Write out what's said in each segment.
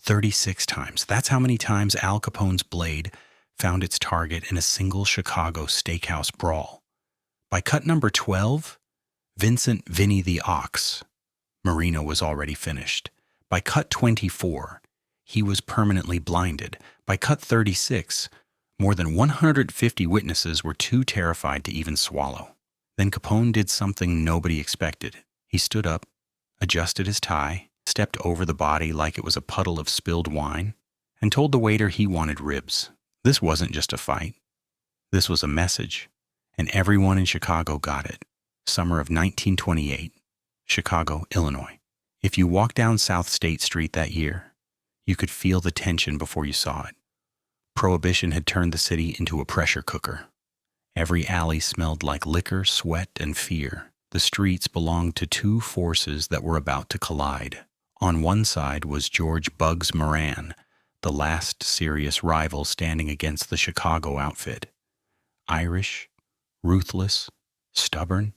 36 times. That's how many times Al Capone's blade found its target in a single Chicago steakhouse brawl. By cut number 12, Vincent Vinny the Ox, Marino was already finished. By cut 24, he was permanently blinded. By cut 36, more than 150 witnesses were too terrified to even swallow. Then Capone did something nobody expected. He stood up, adjusted his tie, stepped over the body like it was a puddle of spilled wine, and told the waiter he wanted ribs. This wasn't just a fight. This was a message, and everyone in Chicago got it. Summer of 1928, Chicago, Illinois. If you walked down South State Street that year, you could feel the tension before you saw it. Prohibition had turned the city into a pressure cooker. Every alley smelled like liquor, sweat, and fear. The streets belonged to two forces that were about to collide. On one side was George Bugs Moran, the last serious rival standing against the Chicago outfit. Irish, ruthless, stubborn,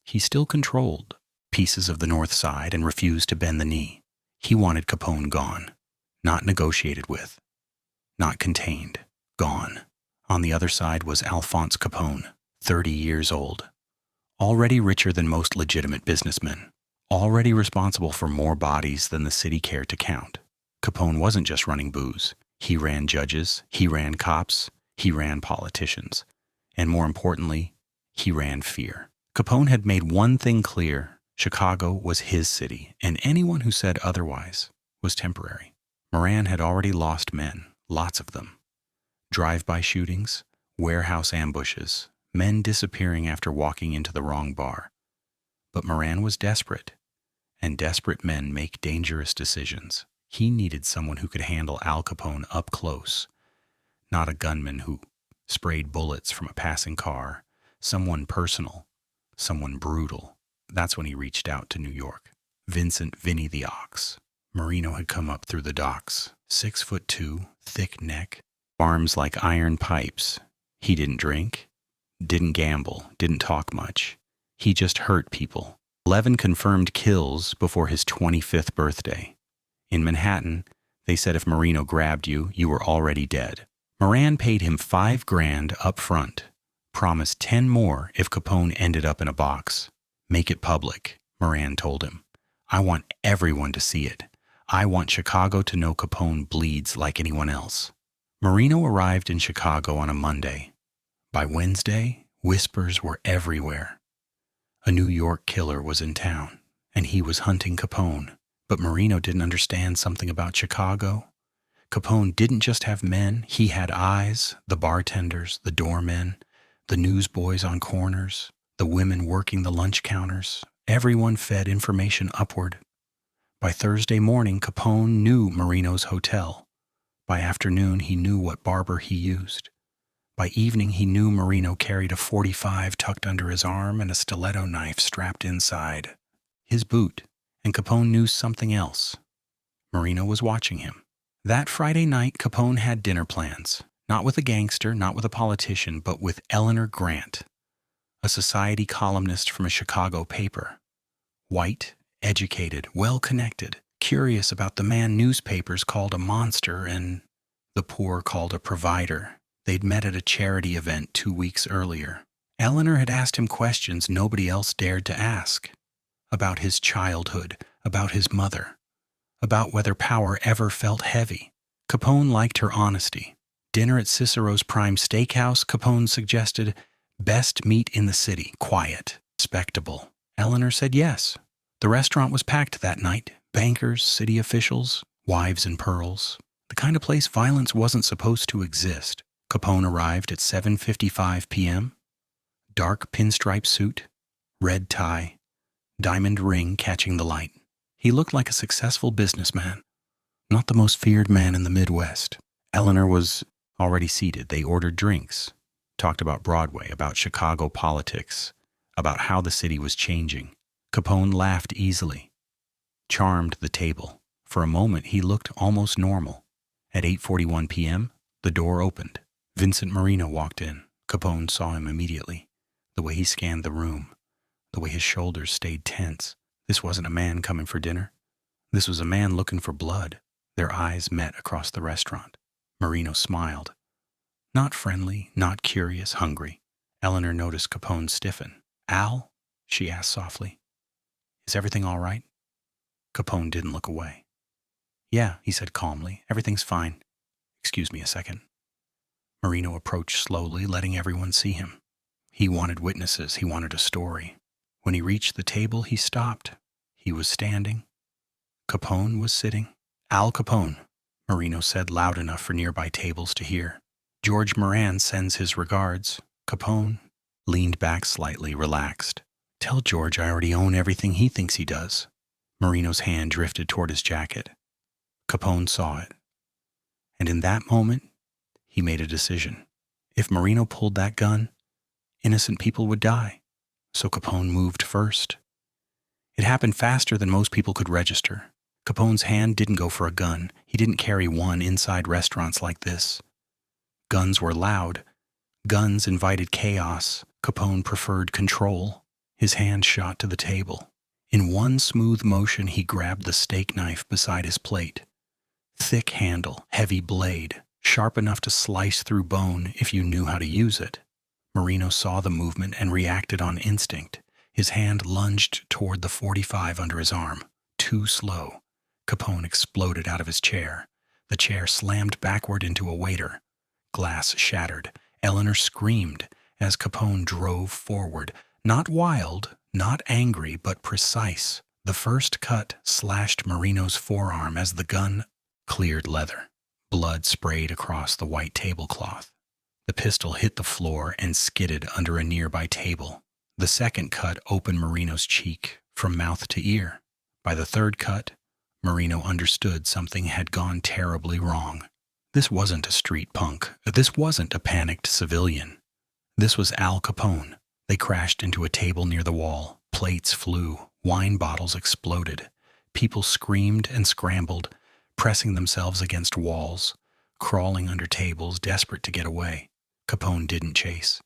he still controlled pieces of the North Side and refused to bend the knee. He wanted Capone gone, not negotiated with, not contained, gone. On the other side was Alphonse Capone, 30 years old, already richer than most legitimate businessmen, already responsible for more bodies than the city cared to count. Capone wasn't just running booze. He ran judges, he ran cops, he ran politicians, and more importantly, he ran fear. Capone had made one thing clear: Chicago was his city, and anyone who said otherwise was temporary. Moran had already lost men, lots of them. Drive-by shootings, warehouse ambushes, men disappearing after walking into the wrong bar. But Moran was desperate, and desperate men make dangerous decisions. He needed someone who could handle Al Capone up close, not a gunman who sprayed bullets from a passing car, someone personal, someone brutal. That's when he reached out to New York. Vincent Vinny the Ox. Marino had come up through the docks, 6'2", thick neck, arms like iron pipes. He didn't drink, didn't gamble, didn't talk much. He just hurt people. 11 confirmed kills before his 25th birthday. In Manhattan, they said if Marino grabbed you, you were already dead. Moran paid him $5,000 up front, promised 10 more if Capone ended up in a box. Make it public, Moran told him. I want everyone to see it. I want Chicago to know Capone bleeds like anyone else. Marino arrived in Chicago on a Monday. By Wednesday, whispers were everywhere. A New York killer was in town, and he was hunting Capone. But Marino didn't understand something about Chicago. Capone didn't just have men, he had eyes, the bartenders, the doormen, the newsboys on corners, the women working the lunch counters. Everyone fed information upward. By Thursday morning, Capone knew Marino's hotel. By afternoon, he knew what barber he used. By evening, he knew Marino carried a .45 tucked under his arm and a stiletto knife strapped inside his boot. And Capone knew something else. Marino was watching him. That Friday night, Capone had dinner plans. Not with a gangster, not with a politician, but with Eleanor Grant, a society columnist from a Chicago paper. White, educated, well-connected, curious about the man newspapers called a monster and the poor called a provider. They'd met at a charity event 2 weeks earlier. Eleanor had asked him questions nobody else dared to ask. About his childhood, about his mother, about whether power ever felt heavy. Capone liked her honesty. Dinner at Cicero's Prime Steakhouse, Capone suggested, best meat in the city, quiet, respectable. Eleanor said yes. The restaurant was packed that night. Bankers, city officials, wives in pearls. The kind of place violence wasn't supposed to exist. Capone arrived at 7:55 p.m. Dark pinstripe suit, red tie, diamond ring catching the light. He looked like a successful businessman, not the most feared man in the Midwest. Eleanor was already seated. They ordered drinks, talked about Broadway, about Chicago politics, about how the city was changing. Capone laughed easily, charmed the table. For a moment, he looked almost normal. At 8:41 p.m., the door opened. Vincent Marino walked in. Capone saw him immediately. The way he scanned the room, the way his shoulders stayed tense. This wasn't a man coming for dinner. This was a man looking for blood. Their eyes met across the restaurant. Marino smiled. Not friendly, not curious, hungry. Eleanor noticed Capone stiffen. "Al?" she asked softly. "Is everything all right?" Capone didn't look away. "Yeah," he said calmly. "Everything's fine. Excuse me a second." Marino approached slowly, letting everyone see him. He wanted witnesses. He wanted a story. When he reached the table, he stopped. He was standing. Capone was sitting. "Al Capone," Marino said loud enough for nearby tables to hear. "George Moran sends his regards." Capone leaned back slightly, relaxed. "Tell George I already own everything he thinks he does." Marino's hand drifted toward his jacket. Capone saw it. And in that moment, he made a decision. If Marino pulled that gun, innocent people would die. So Capone moved first. It happened faster than most people could register. Capone's hand didn't go for a gun. He didn't carry one inside restaurants like this. Guns were loud. Guns invited chaos. Capone preferred control. His hand shot to the table. In one smooth motion, he grabbed the steak knife beside his plate. Thick handle, heavy blade, sharp enough to slice through bone if you knew how to use it. Marino saw the movement and reacted on instinct. His hand lunged toward the .45 under his arm. Too slow. Capone exploded out of his chair. The chair slammed backward into a waiter. Glass shattered. Eleanor screamed as Capone drove forward. Not wild, not angry, but precise. The first cut slashed Marino's forearm as the gun cleared leather. Blood sprayed across the white tablecloth. The pistol hit the floor and skidded under a nearby table. The second cut opened Marino's cheek from mouth to ear. By the third cut, Marino understood something had gone terribly wrong. This wasn't a street punk. This wasn't a panicked civilian. This was Al Capone. They crashed into a table near the wall. Plates flew. Wine bottles exploded. People screamed and scrambled, pressing themselves against walls, crawling under tables, desperate to get away. Capone didn't chase.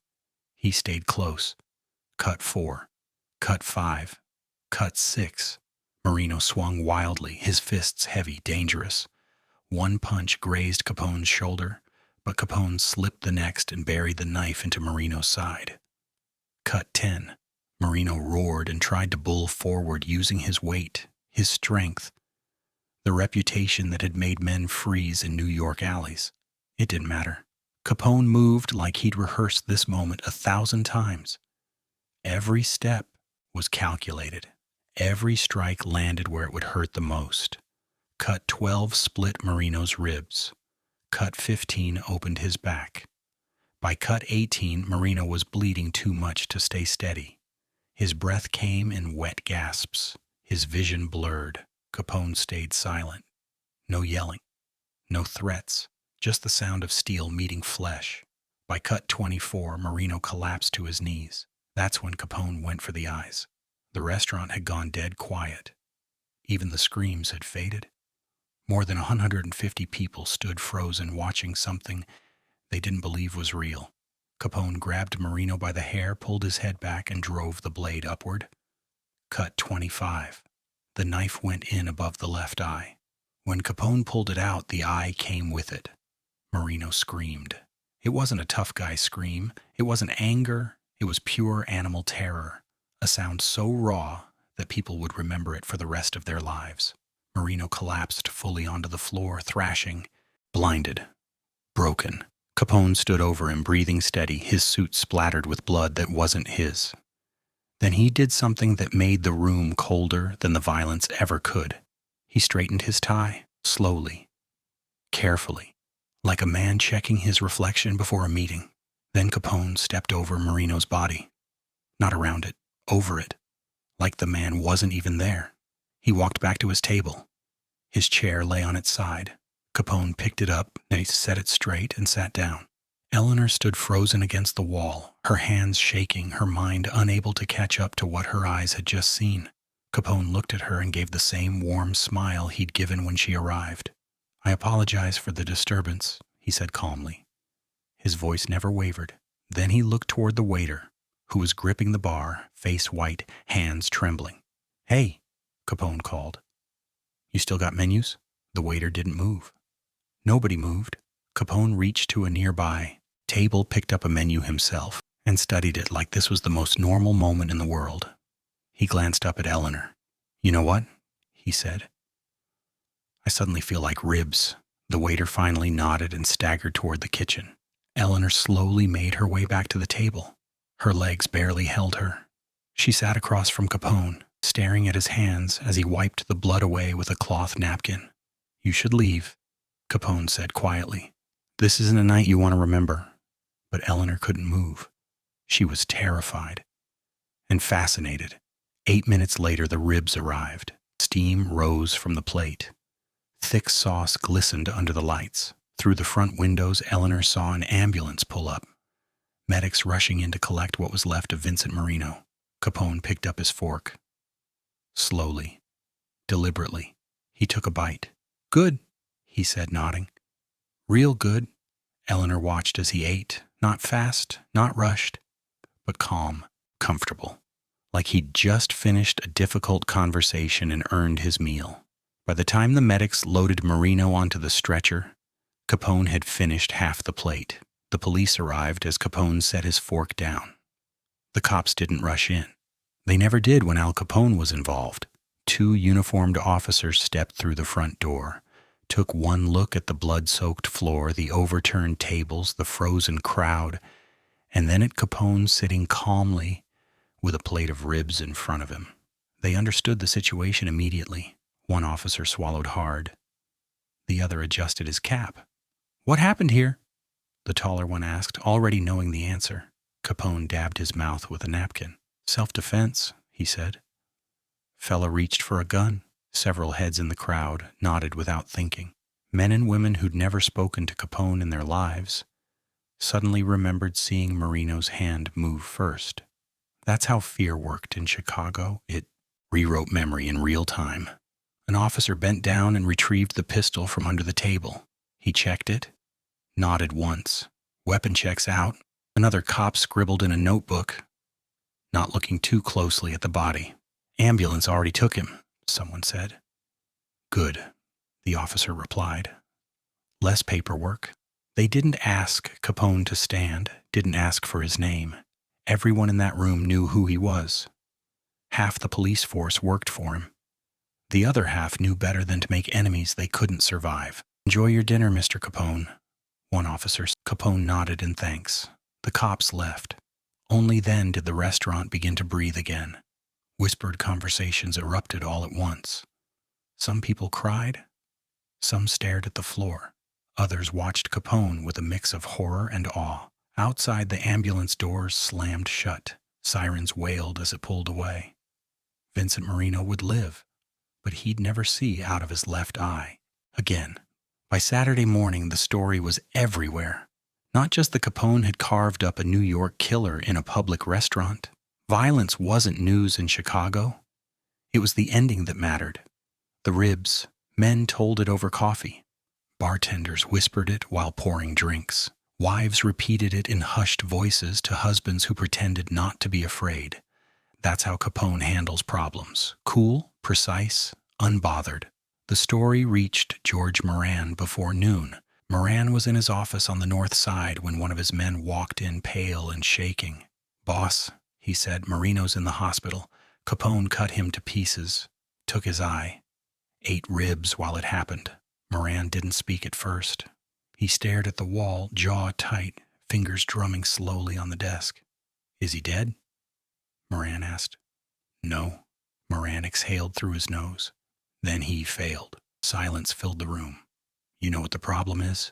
He stayed close. Cut 4. Cut 5. Cut 6. Marino swung wildly, his fists heavy, dangerous. One punch grazed Capone's shoulder, but Capone slipped the next and buried the knife into Marino's side. Cut 10. Marino roared and tried to bull forward using his weight, his strength, the reputation that had made men freeze in New York alleys. It didn't matter. Capone moved like he'd rehearsed this moment 1,000 times. Every step was calculated. Every strike landed where it would hurt the most. Cut 12 split Marino's ribs. Cut 15 opened his back. By cut 18, Marino was bleeding too much to stay steady. His breath came in wet gasps. His vision blurred. Capone stayed silent. No yelling. No threats. Just the sound of steel meeting flesh. By cut 24, Marino collapsed to his knees. That's when Capone went for the eyes. The restaurant had gone dead quiet. Even the screams had faded. More than 150 people stood frozen, watching something they didn't believe was real. Capone grabbed Marino by the hair, pulled his head back, and drove the blade upward. Cut 25. The knife went in above the left eye. When Capone pulled it out, the eye came with it. Marino screamed. It wasn't a tough guy scream. It wasn't anger. It was pure animal terror. A sound so raw that people would remember it for the rest of their lives. Marino collapsed fully onto the floor, thrashing, blinded, broken. Capone stood over him, breathing steady, his suit splattered with blood that wasn't his. Then he did something that made the room colder than the violence ever could. He straightened his tie, slowly, carefully, like a man checking his reflection before a meeting. Then Capone stepped over Marino's body. Not around it, over it, like the man wasn't even there. He walked back to his table. His chair lay on its side. Capone picked it up, he set it straight, and sat down. Eleanor stood frozen against the wall, her hands shaking, her mind unable to catch up to what her eyes had just seen. Capone looked at her and gave the same warm smile he'd given when she arrived. "I apologize for the disturbance," he said calmly. His voice never wavered. Then he looked toward the waiter, who was gripping the bar, face white, hands trembling. "Hey," Capone called. "You still got menus?" The waiter didn't move. Nobody moved. Capone reached to a nearby table, picked up a menu himself, and studied it like this was the most normal moment in the world. He glanced up at Eleanor. "You know what?" he said. "I suddenly feel like ribs." The waiter finally nodded and staggered toward the kitchen. Eleanor slowly made her way back to the table. Her legs barely held her. She sat across from Capone, staring at his hands as he wiped the blood away with a cloth napkin. "You should leave," Capone said quietly. "This isn't a night you want to remember." But Eleanor couldn't move. She was terrified and fascinated. 8 minutes later, the ribs arrived. Steam rose from the plate. Thick sauce glistened under the lights. Through the front windows, Eleanor saw an ambulance pull up. Medics rushing in to collect what was left of Vincent Marino. Capone picked up his fork. Slowly, deliberately, he took a bite. "Good," he said, nodding. "Real good." Eleanor watched as he ate, not fast, not rushed, but calm, comfortable, like he'd just finished a difficult conversation and earned his meal. By the time the medics loaded Marino onto the stretcher, Capone had finished half the plate. The police arrived as Capone set his fork down. The cops didn't rush in. They never did when Al Capone was involved. 2 uniformed officers stepped through the front door, took one look at the blood-soaked floor, the overturned tables, the frozen crowd, and then at Capone sitting calmly with a plate of ribs in front of him. They understood the situation immediately. One officer swallowed hard. The other adjusted his cap. "What happened here?" the taller one asked, already knowing the answer. Capone dabbed his mouth with a napkin. "Self-defense," he said. Fella reached for a gun. Several heads in the crowd nodded without thinking. Men and women who'd never spoken to Capone in their lives suddenly remembered seeing Marino's hand move first. That's how fear worked in Chicago. It rewrote memory in real time. An officer bent down and retrieved the pistol from under the table. He checked it, nodded once. "Weapon checks out." Another cop scribbled in a notebook, not looking too closely at the body. "Ambulance already took him," someone said. "Good," the officer replied. "Less paperwork." They didn't ask Capone to stand, didn't ask for his name. Everyone in that room knew who he was. Half the police force worked for him. The other half knew better than to make enemies they couldn't survive. "Enjoy your dinner, Mr. Capone," one officer said. Capone nodded in thanks. The cops left. Only then did the restaurant begin to breathe again. Whispered conversations erupted all at once. Some people cried. Some stared at the floor. Others watched Capone with a mix of horror and awe. Outside, the ambulance doors slammed shut. Sirens wailed as it pulled away. Vincent Marino would live, but he'd never see out of his left eye again. By Saturday morning, the story was everywhere. Not just that Capone had carved up a New York killer in a public restaurant. Violence wasn't news in Chicago. It was the ending that mattered. The ribs. Men told it over coffee. Bartenders whispered it while pouring drinks. Wives repeated it in hushed voices to husbands who pretended not to be afraid. That's how Capone handles problems. Cool, precise, unbothered. The story reached George Moran before noon. Moran was in his office on the north side when one of his men walked in pale and shaking. "Boss," he said, "Marino's in the hospital. Capone cut him to pieces, took his eye, ate ribs while it happened." Moran didn't speak at first. He stared at the wall, jaw tight, fingers drumming slowly on the desk. "Is he dead?" Moran asked. "No." Moran exhaled through his nose. Then he failed. Silence filled the room. "You know what the problem is?"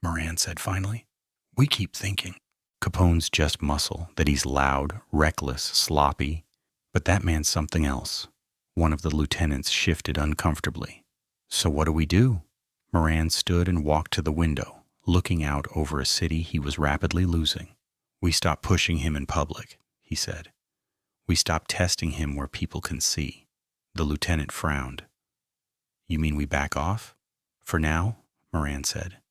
Moran said finally. "We keep thinking Capone's just muscle, that he's loud, reckless, sloppy. But that man's something else." One of the lieutenants shifted uncomfortably. "So what do we do?" Moran stood and walked to the window, looking out over a city he was rapidly losing. "We stop pushing him in public," he said. "We stop testing him where people can see." The lieutenant frowned. "You mean we back off?" "For now," Moran said.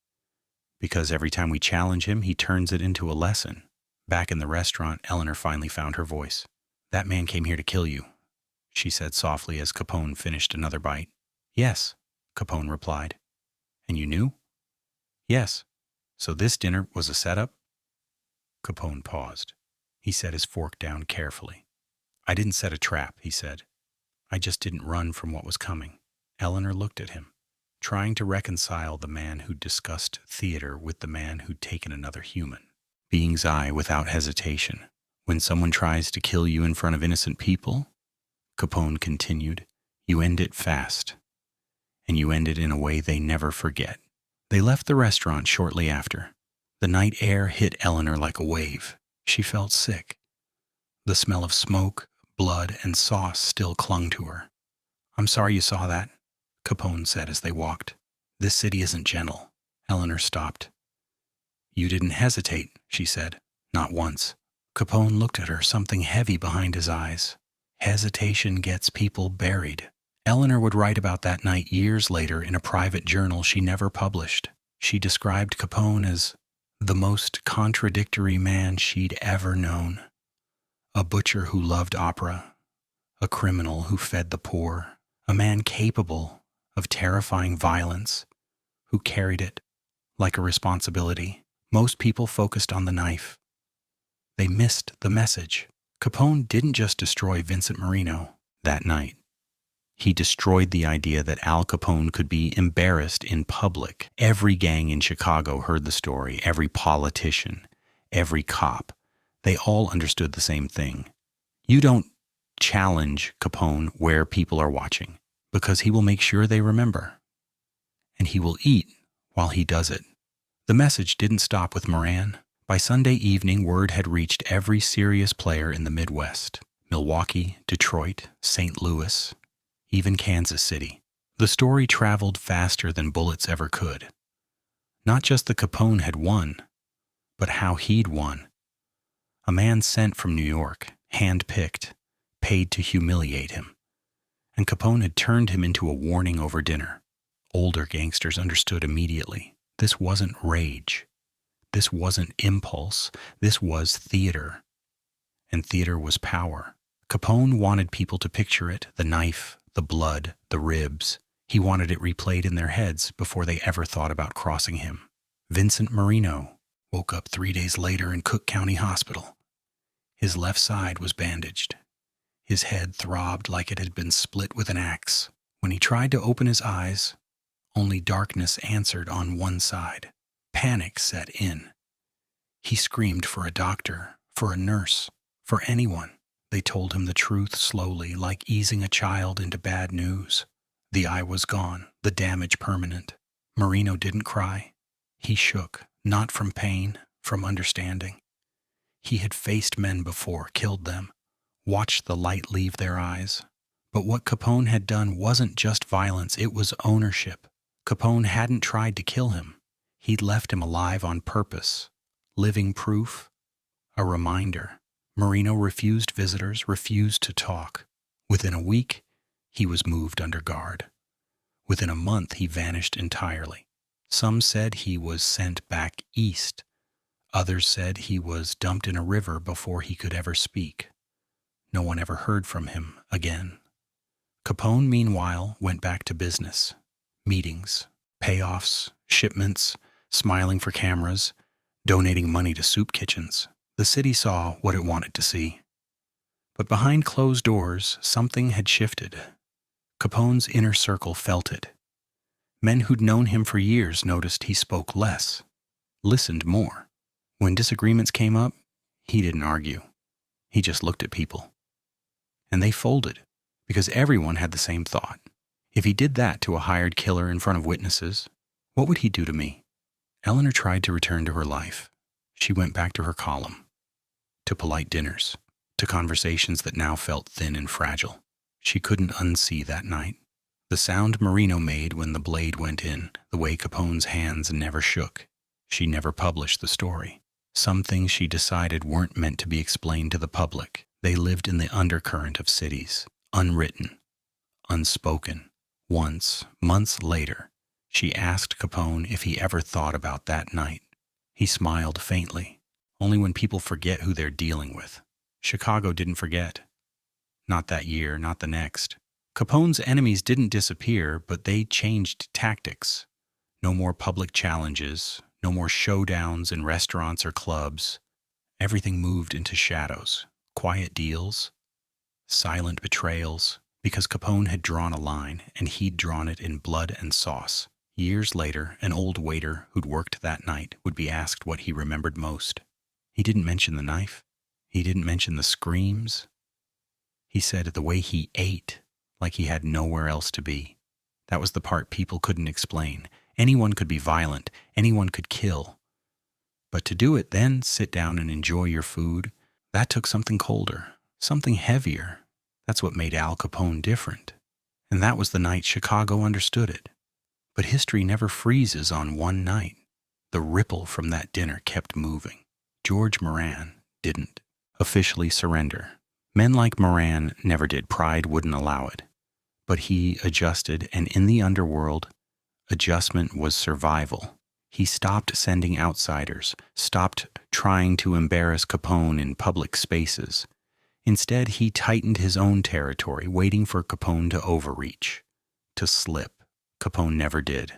"Because every time we challenge him, he turns it into a lesson." Back in the restaurant, Eleanor finally found her voice. "That man came here to kill you," she said softly as Capone finished another bite. "Yes," Capone replied. And you knew? Yes. So this dinner was a setup? Capone paused. He set his fork down carefully. I didn't set a trap, he said. I just didn't run from what was coming. Eleanor looked at him, trying to reconcile the man who'd discussed theater with the man who'd taken another human being's eye without hesitation. When someone tries to kill you in front of innocent people, Capone continued, you end it fast. And you end it in a way they never forget. They left the restaurant shortly after. The night air hit Eleanor like a wave. She felt sick. The smell of smoke, blood, and sauce still clung to her. I'm sorry you saw that, Capone said as they walked. This city isn't gentle. Eleanor stopped. You didn't hesitate, she said. Not once. Capone looked at her, something heavy behind his eyes. Hesitation gets people buried. Eleanor would write about that night years later in a private journal she never published. She described Capone as the most contradictory man she'd ever known. A butcher who loved opera, a criminal who fed the poor, a man capable of terrifying violence, who carried it like a responsibility. Most people focused on the knife. They missed the message. Capone didn't just destroy Vincent Marino that night. He destroyed the idea that Al Capone could be embarrassed in public. Every gang in Chicago heard the story, every politician, every cop. They all understood the same thing. You don't challenge Capone where people are watching, because he will make sure they remember. And he will eat while he does it. The message didn't stop with Moran. By Sunday evening, word had reached every serious player in the Midwest. Milwaukee, Detroit, St. Louis, even Kansas City. The story traveled faster than bullets ever could. Not just that Capone had won, but how he'd won. A man sent from New York, hand-picked, paid to humiliate him. And Capone had turned him into a warning over dinner. Older gangsters understood immediately. This wasn't rage. This wasn't impulse. This was theater. And theater was power. Capone wanted people to picture it, the knife, the blood, the ribs. He wanted it replayed in their heads before they ever thought about crossing him. Vincent Marino woke up 3 days later in Cook County Hospital. His left side was bandaged. His head throbbed like it had been split with an axe. When he tried to open his eyes, only darkness answered on one side. Panic set in. He screamed for a doctor, for a nurse, for anyone. They told him the truth slowly, like easing a child into bad news. The eye was gone, the damage permanent. Marino didn't cry. He shook, not from pain, from understanding. He had faced men before, killed them, watched the light leave their eyes. But what Capone had done wasn't just violence, it was ownership. Capone hadn't tried to kill him. He'd left him alive on purpose. Living proof, a reminder. Marino refused visitors, refused to talk. Within a week, he was moved under guard. Within a month, he vanished entirely. Some said he was sent back east. Others said he was dumped in a river before he could ever speak. No one ever heard from him again. Capone, meanwhile, went back to business. Meetings, payoffs, shipments, smiling for cameras, donating money to soup kitchens. The city saw what it wanted to see. But behind closed doors, something had shifted. Capone's inner circle felt it. Men who'd known him for years noticed he spoke less, listened more. When disagreements came up, he didn't argue. He just looked at people. And they folded, because everyone had the same thought. If he did that to a hired killer in front of witnesses, what would he do to me? Eleanor tried to return to her life. She went back to her column, to polite dinners, to conversations that now felt thin and fragile. She couldn't unsee that night. The sound Marino made when the blade went in, the way Capone's hands never shook. She never published the story. Some things she decided weren't meant to be explained to the public. They lived in the undercurrent of cities, unwritten, unspoken. Once, months later, she asked Capone if he ever thought about that night. He smiled faintly. Only when people forget who they're dealing with. Chicago didn't forget. Not that year, not the next. Capone's enemies didn't disappear, but they changed tactics. No more public challenges, no more showdowns in restaurants or clubs. Everything moved into shadows, quiet deals, silent betrayals, because Capone had drawn a line, and he'd drawn it in blood and sauce. Years later, an old waiter who'd worked that night would be asked what he remembered most. He didn't mention the knife. He didn't mention the screams. He said the way he ate, like he had nowhere else to be. That was the part people couldn't explain. Anyone could be violent. Anyone could kill. But to do it, then sit down and enjoy your food, that took something colder, something heavier. That's what made Al Capone different. And that was the night Chicago understood it. But history never freezes on one night. The ripple from that dinner kept moving. George Moran didn't officially surrender. Men like Moran never did. Pride wouldn't allow it. But he adjusted, and in the underworld, adjustment was survival. He stopped sending outsiders, stopped trying to embarrass Capone in public spaces. Instead, he tightened his own territory, waiting for Capone to overreach, to slip. Capone never did.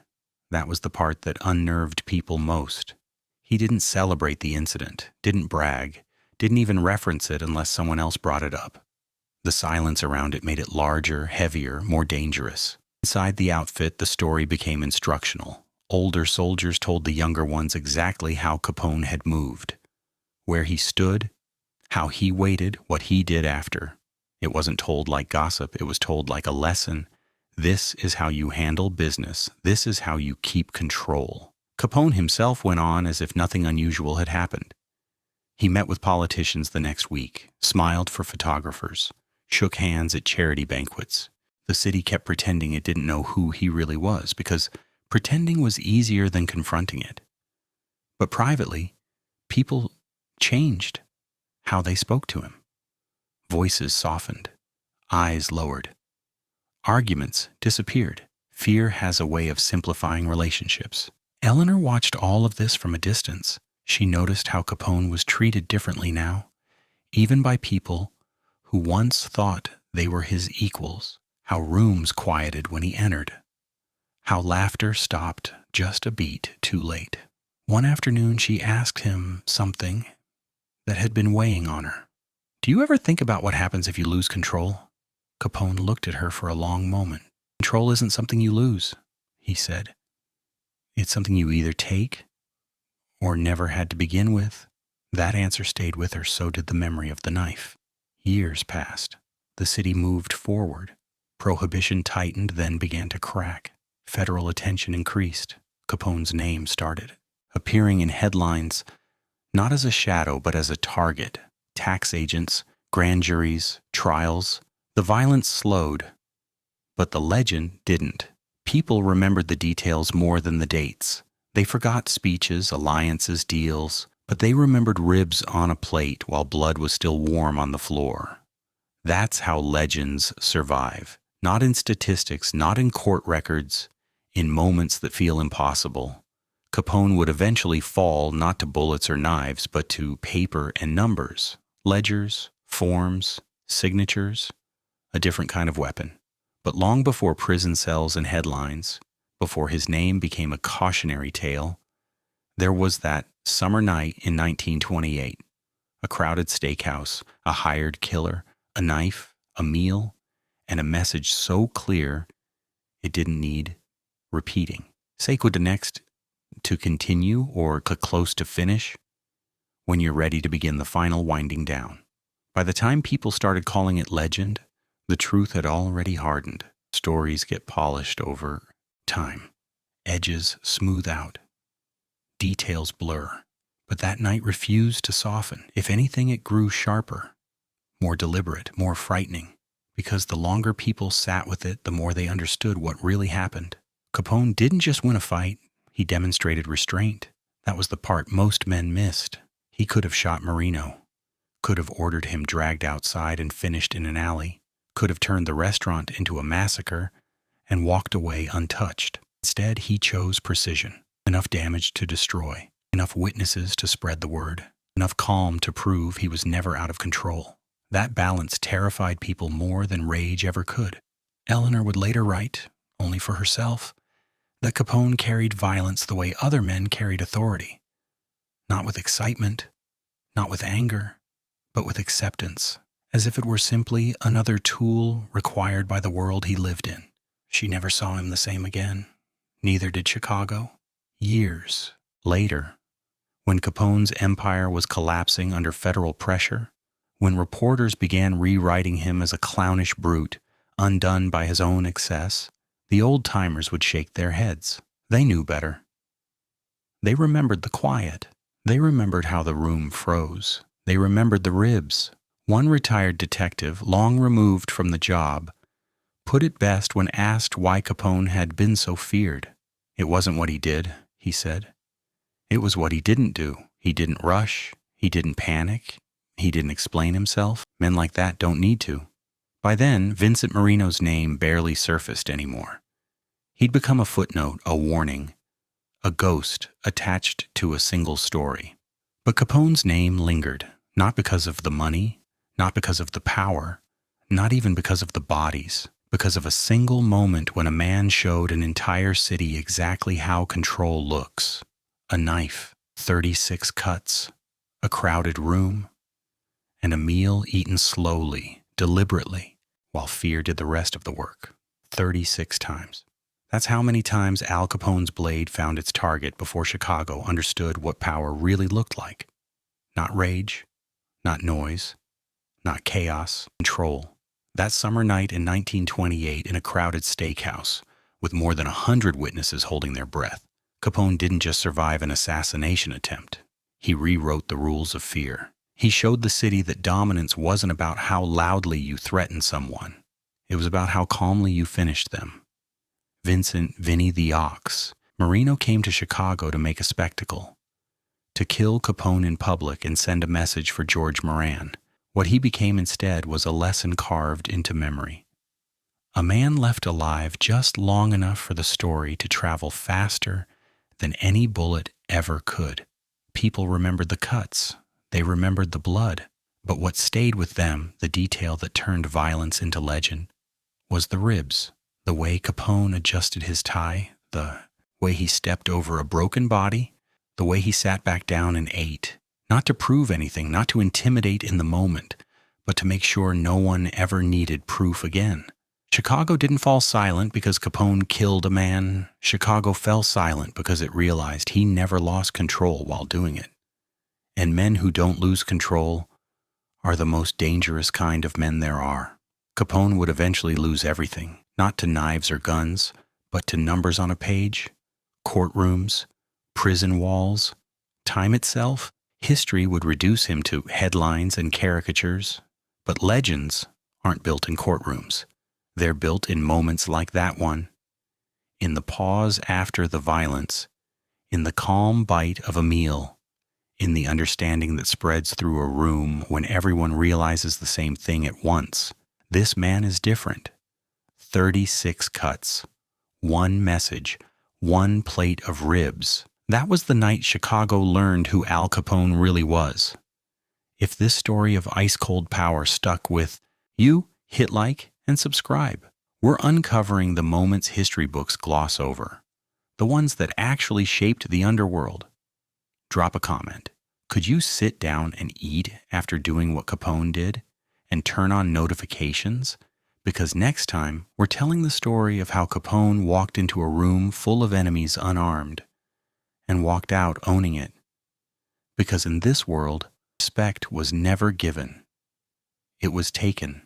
That was the part that unnerved people most. He didn't celebrate the incident, didn't brag, didn't even reference it unless someone else brought it up. The silence around it made it larger, heavier, more dangerous. Inside the outfit, the story became instructional. Older soldiers told the younger ones exactly how Capone had moved, where he stood, how he waited, what he did after. It wasn't told like gossip, it was told like a lesson. This is how you handle business. This is how you keep control. Capone himself went on as if nothing unusual had happened. He met with politicians the next week, smiled for photographers, shook hands at charity banquets. The city kept pretending it didn't know who he really was, because pretending was easier than confronting it. But privately, people changed how they spoke to him. Voices softened, eyes lowered. Arguments disappeared. Fear has a way of simplifying relationships. Eleanor watched all of this from a distance. She noticed how Capone was treated differently now, even by people who once thought they were his equals, how rooms quieted when he entered, how laughter stopped just a beat too late. One afternoon, she asked him something that had been weighing on her. "Do you ever think about what happens if you lose control?" Capone looked at her for a long moment. "Control isn't something you lose," he said. "It's something you either take or never had to begin with." That answer stayed with her, so did the memory of the knife. Years passed. The city moved forward. Prohibition tightened, then began to crack. Federal attention increased. Capone's name started appearing in headlines, not as a shadow, but as a target. Tax agents, grand juries, trials. The violence slowed, but the legend didn't. People remembered the details more than the dates. They forgot speeches, alliances, deals, but they remembered ribs on a plate while blood was still warm on the floor. That's how legends survive. Not in statistics, not in court records, in moments that feel impossible. Capone would eventually fall not to bullets or knives, but to paper and numbers, ledgers, forms, signatures, a different kind of weapon. But long before prison cells and headlines, before his name became a cautionary tale, there was that summer night in 1928, a crowded steakhouse, a hired killer, a knife, a meal, and a message so clear it didn't need repeating. Sequel to next to continue or close to finish when you're ready to begin the final winding down. By the time people started calling it legend, the truth had already hardened. Stories get polished over time. Edges smooth out. Details blur. But that night refused to soften. If anything, it grew sharper, more deliberate, more frightening. Because the longer people sat with it, the more they understood what really happened. Capone didn't just win a fight, he demonstrated restraint. That was the part most men missed. He could have shot Marino, could have ordered him dragged outside and finished in an alley, could have turned the restaurant into a massacre and walked away untouched. Instead, he chose precision. Enough damage to destroy, enough witnesses to spread the word, enough calm to prove he was never out of control. That balance terrified people more than rage ever could. Eleanor would later write, only for herself, that Capone carried violence the way other men carried authority. Not with excitement, not with anger, but with acceptance, as if it were simply another tool required by the world he lived in. She never saw him the same again. Neither did Chicago. Years later, when Capone's empire was collapsing under federal pressure, when reporters began rewriting him as a clownish brute, undone by his own excess, the old-timers would shake their heads. They knew better. They remembered the quiet. They remembered how the room froze. They remembered the ribs. One retired detective, long removed from the job, put it best when asked why Capone had been so feared. It wasn't what he did, he said. It was what he didn't do. He didn't rush. He didn't panic. He didn't explain himself. Men like that don't need to. By then, Vincent Marino's name barely surfaced anymore. He'd become a footnote, a warning, a ghost attached to a single story. But Capone's name lingered, not because of the money, not because of the power, not even because of the bodies, because of a single moment when a man showed an entire city exactly how control looks. A knife, 36 cuts, a crowded room, and a meal eaten slowly, deliberately, while fear did the rest of the work. 36 times. That's how many times Al Capone's blade found its target before Chicago understood what power really looked like. Not rage, not noise, not chaos, control. That summer night in 1928 in a crowded steakhouse, with more than 100 witnesses holding their breath, Capone didn't just survive an assassination attempt. He rewrote the rules of fear. He showed the city that dominance wasn't about how loudly you threatened someone. It was about how calmly you finished them. Vincent "Vinny the Ox" Marino came to Chicago to make a spectacle, to kill Capone in public and send a message for George Moran. What he became instead was a lesson carved into memory. A man left alive just long enough for the story to travel faster than any bullet ever could. People remembered the cuts. They remembered the blood. But what stayed with them, the detail that turned violence into legend, was the ribs. The way Capone adjusted his tie, the way he stepped over a broken body, the way he sat back down and ate. Not to prove anything, not to intimidate in the moment, but to make sure no one ever needed proof again. Chicago didn't fall silent because Capone killed a man. Chicago fell silent because it realized he never lost control while doing it. And men who don't lose control are the most dangerous kind of men there are. Capone would eventually lose everything, not to knives or guns, but to numbers on a page, courtrooms, prison walls, time itself. History would reduce him to headlines and caricatures. But legends aren't built in courtrooms. They're built in moments like that one, in the pause after the violence, in the calm bite of a meal, in the understanding that spreads through a room when everyone realizes the same thing at once. This man is different. 36 cuts, one message, one plate of ribs. That was the night Chicago learned who Al Capone really was. If this story of ice-cold power stuck with you, hit like and subscribe. We're uncovering the moments history books gloss over, the ones that actually shaped the underworld. Drop a comment. Could you sit down and eat after doing what Capone did and turn on notifications? Because next time, we're telling the story of how Capone walked into a room full of enemies unarmed and walked out owning it. Because in this world, respect was never given. It was taken.